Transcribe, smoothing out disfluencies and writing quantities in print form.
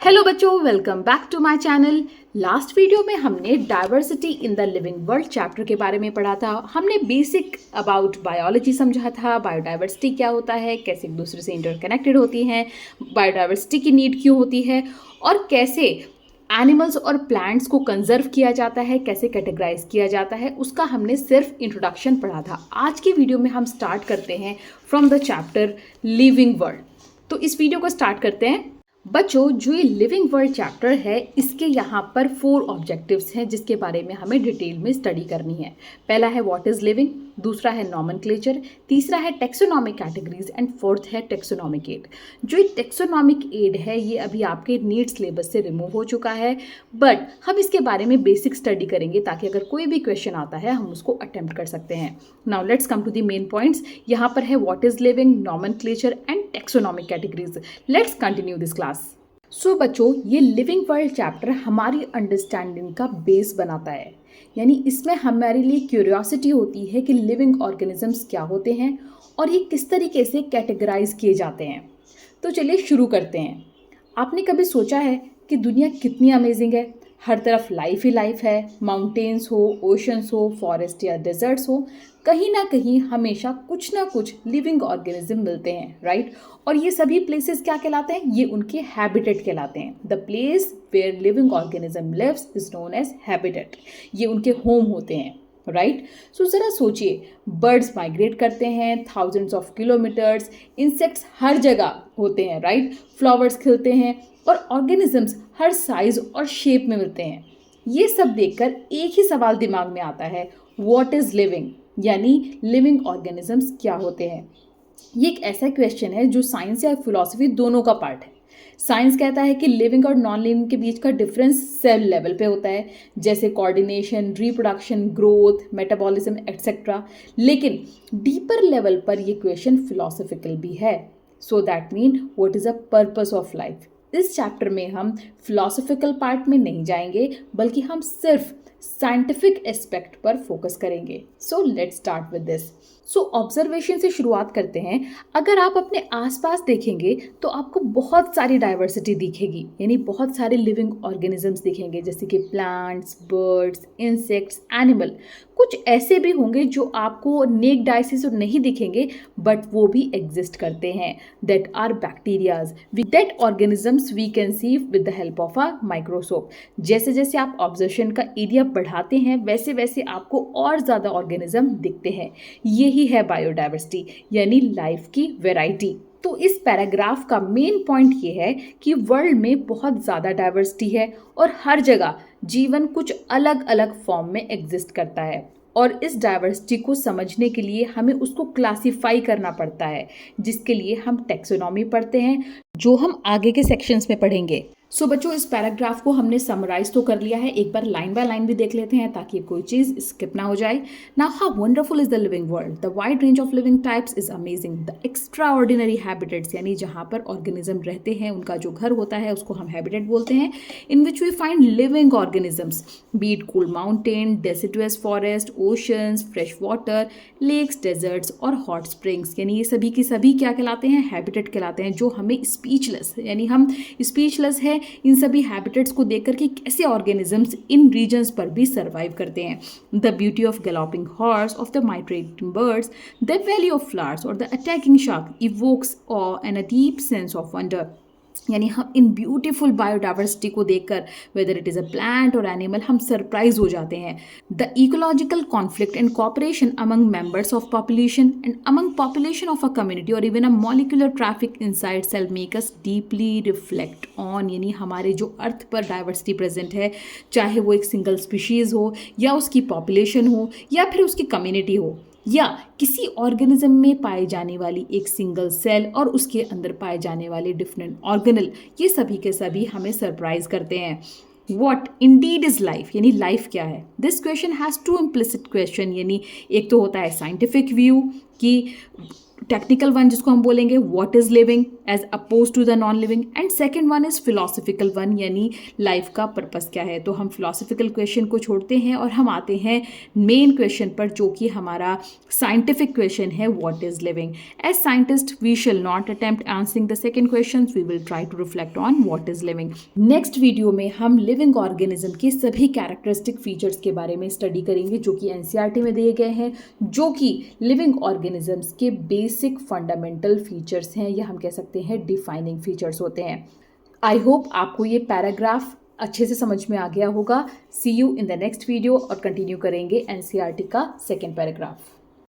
Hello बच्चों, welcome back to my channel. Last video में हमने diversity in the living world chapter के बारे में पढ़ा था। हमने बेसिक अबाउट बायोलॉजी समझा था, बायोडाइवर्सिटी क्या होता है, कैसे एक दूसरे से इंटरकनेक्टेड होती हैं, बायोडाइवर्सिटी की नीड क्यों होती है और कैसे एनिमल्स और प्लांट्स को कंजर्व किया जाता है, कैसे कैटेगराइज किया जाता है, उसका हमने सिर्फ इंट्रोडक्शन पढ़ा था। आज के वीडियो में हम स्टार्ट करते हैं from the chapter living world. तो इस वीडियो को स्टार्ट करते हैं। बच्चों, जो ये लिविंग वर्ल्ड चैप्टर है, इसके यहाँ पर 4 ऑब्जेक्टिव्स हैं जिसके बारे में हमें डिटेल में स्टडी करनी है। पहला है व्हाट इज लिविंग, दूसरा है नॉमेनक्लेचर, तीसरा है टेक्सोनॉमिक कैटेगरीज एंड फोर्थ है टेक्सोनॉमिक एड। जो ये टेक्सोनॉमिक एड है ये अभी आपके नीट सिलेबस से रिमूव हो चुका है, बट हम इसके बारे में बेसिक स्टडी करेंगे ताकि अगर कोई भी क्वेश्चन आता है हम उसको अटेम्प्ट कर सकते हैं। Now let's come to the main points. यहाँ पर है what is living, nomenclature and taxonomic categories. Let's continue this class. So बच्चों, ये लिविंग वर्ल्ड चैप्टर हमारी अंडरस्टैंडिंग का बेस बनाता है। यानी इसमें हमारे लिए क्यूरियोसिटी होती है कि लिविंग ऑर्गेनिजम्स क्या होते हैं और ये किस तरीके से कैटेगराइज किए जाते हैं। तो चलिए शुरू करते हैं। आपने कभी सोचा है कि दुनिया कितनी अमेजिंग है? हर तरफ लाइफ ही लाइफ है। माउंटेन्स हो, ओशंस हो, फॉरेस्ट या डेजर्ट्स हो, कहीं ना कहीं हमेशा कुछ ना कुछ लिविंग ऑर्गेनिज्म मिलते हैं, राइट? और ये सभी प्लेसेस क्या कहलाते हैं? ये उनके हैबिटेट कहलाते हैं। The place where living organism lives is known as habitat. ये उनके होम होते हैं, राइट? सो ज़रा सोचिए, बर्ड्स माइग्रेट करते हैं थाउजेंड्स ऑफ किलोमीटर्स, इंसेक्ट्स हर जगह होते हैं, राइट? फ्लावर्स खिलते हैं और ऑर्गेनिजम्स हर साइज और शेप में मिलते हैं। ये सब देखकर एक ही सवाल दिमाग में आता है, व्हाट इज लिविंग? यानी लिविंग ऑर्गेनिजम्स क्या होते हैं? ये एक ऐसा क्वेश्चन है जो साइंस या फिलॉसफी दोनों का पार्ट है। साइंस कहता है कि लिविंग और नॉन लिविंग के बीच का डिफरेंस सेल लेवल पे होता है, जैसे coordination, reproduction, growth, metabolism etcetera. लेकिन डीपर लेवल पर ये क्वेश्चन फिलोसफिकल भी है। So that mean what is a purpose of life? इस चैप्टर में हम फिलोसफिकल पार्ट में नहीं जाएंगे, बल्कि हम सिर्फ साइंटिफिक एस्पेक्ट पर फोकस करेंगे। So let's start with this. So observation से शुरुआत करते हैं। अगर आप अपने आसपास देखेंगे तो आपको बहुत सारी डाइवर्सिटी दिखेगी, यानी बहुत सारे लिविंग ऑर्गेनिजम्स दिखेंगे, जैसे कि प्लांट्स, बर्ड्स, इंसेक्ट्स, एनिमल। कुछ ऐसे भी होंगे जो आपको नेक्ड आई से नहीं दिखेंगे, बट वो भी एग्जिस्ट करते हैं। That are bacterias. That organisms we can see with the help of a microscope. जैसे जैसे आप ऑब्जर्वेशन का एरिया बढ़ाते हैं, वैसे वैसे आपको और ज़्यादा ऑर्गेनिज्म दिखते हैं। यही है बायोडाइवर्सिटी, यानी लाइफ की वैरायटी। तो इस पैराग्राफ का मेन पॉइंट ये है कि वर्ल्ड में बहुत ज़्यादा डाइवर्सिटी है और हर जगह जीवन कुछ अलग अलग फॉर्म में एग्जिस्ट करता है। और इस डाइवर्सिटी को समझने के लिए हमें उसको क्लासिफाई करना पड़ता है, जिसके लिए हम टेक्सोनॉमी पढ़ते हैं, जो हम आगे के सेक्शंस में पढ़ेंगे। सो बच्चों, इस पैराग्राफ को हमने समराइज तो कर लिया है, एक बार लाइन बाय लाइन भी देख लेते हैं ताकि कोई चीज़ स्किप ना हो जाए। Now how wonderful is the living world. The wide range of living types is amazing. The extra ordinary habitats, यानी जहाँ पर ऑर्गेनिज्म रहते हैं, उनका जो घर होता है उसको हम हैबिटेट बोलते हैं। In which we find living organisms, be it cool mountain, deciduous forest, oceans, fresh water, lakes, deserts or hot springs. यानी ये सभी की सभी क्या कहलाते हैं? हैबिटेट कहलाते हैं, जो हमें स्पीचलेस, यानी हम स्पीचलेस है इन सभी हैबिटेट्स को देखकर कि कैसे ऑर्गेनिजम्स इन रीजन्स पर भी सर्वाइव करते हैं। The beauty of galloping horse, of the migrating birds, the valley of flowers or the attacking shark evokes awe and a deep sense of wonder. यानी हम इन ब्यूटीफुल बायोडाइवर्सिटी को देखकर, whether it is a plant or animal, हम surprise हो जाते हैं। The ecological conflict and cooperation among members of population and among population of a community or even a molecular traffic inside cell make us deeply reflect on. यानी हमारे जो अर्थ पर diversity present है, चाहे वो एक सिंगल स्पीशीज़ हो या उसकी पॉपुलेशन हो या फिर उसकी कम्युनिटी हो या किसी ऑर्गेनिज्म में पाए जाने वाली एक सिंगल सेल और उसके अंदर पाए जाने वाले डिफरेंट ऑर्गेनल, ये सभी के सभी हमें सरप्राइज करते हैं। What indeed is life? यानी लाइफ क्या है? This question has two implicit question, यानी एक तो होता है साइंटिफिक व्यू कि टेक्निकल वन जिसको हम बोलेंगे what is living as oppose to the non living, and second one is philosophical one यानी लाइफ का पर्पस क्या है। तो हम फिलोसफिकल क्वेश्चन को छोड़ते हैं और हम आते हैं मेन क्वेश्चन पर जो कि हमारा साइंटिफिक क्वेश्चन है what is living. As scientist we shall not attempt answering the second question, we will try to reflect on what is living. Next video में हम लिविंग ऑर्गेनिज्म के सभी कैरेक्टरिस्टिक फीचर्स के बारे में स्टडी करेंगे जो कि एनसीईआरटी में दिए गए हैं, जो कि लिविंग ऑर्गेनिजम्स के बेसिक फंडामेंटल फीचर्स हैं या हम कह सकते हैं डिफाइनिंग फीचर्स होते हैं। आई होप आपको ये पैराग्राफ अच्छे से समझ में आ गया होगा। See you in the next video और कंटिन्यू करेंगे एनसीईआरटी का सेकेंड पैराग्राफ।